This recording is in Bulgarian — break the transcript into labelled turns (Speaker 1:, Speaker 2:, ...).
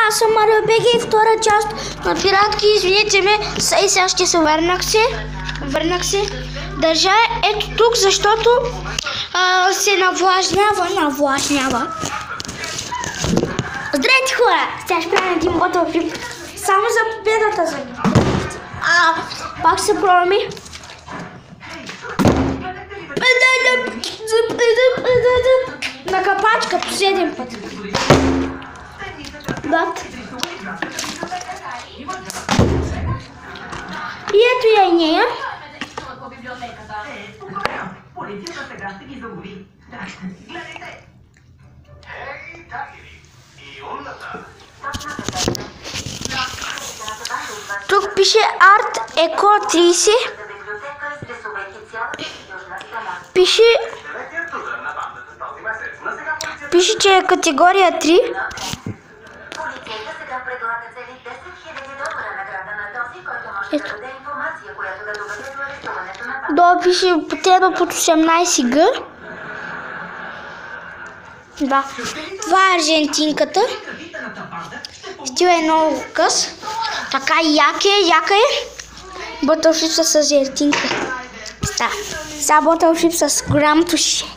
Speaker 1: аз съм Марио БГ и втора част на пиратки. Извинете ме, сега ще се върнах се. Държа ето тук, защото се навлажнява. Здравейте хора! Сега ще правим един ботъл-флип. Само за победата за мен. Пак се пробваме. На капачка по 7 път. И ето я и нея. Тук пише Art Eco 30. Пише, че е категория 3. Ето. Долу пише употреба под 18Г. Да. Това е аржентинката. Стил е много къс. Така яка е. Ботълшип с аржентинка. Сега ботълшип с голямото шише.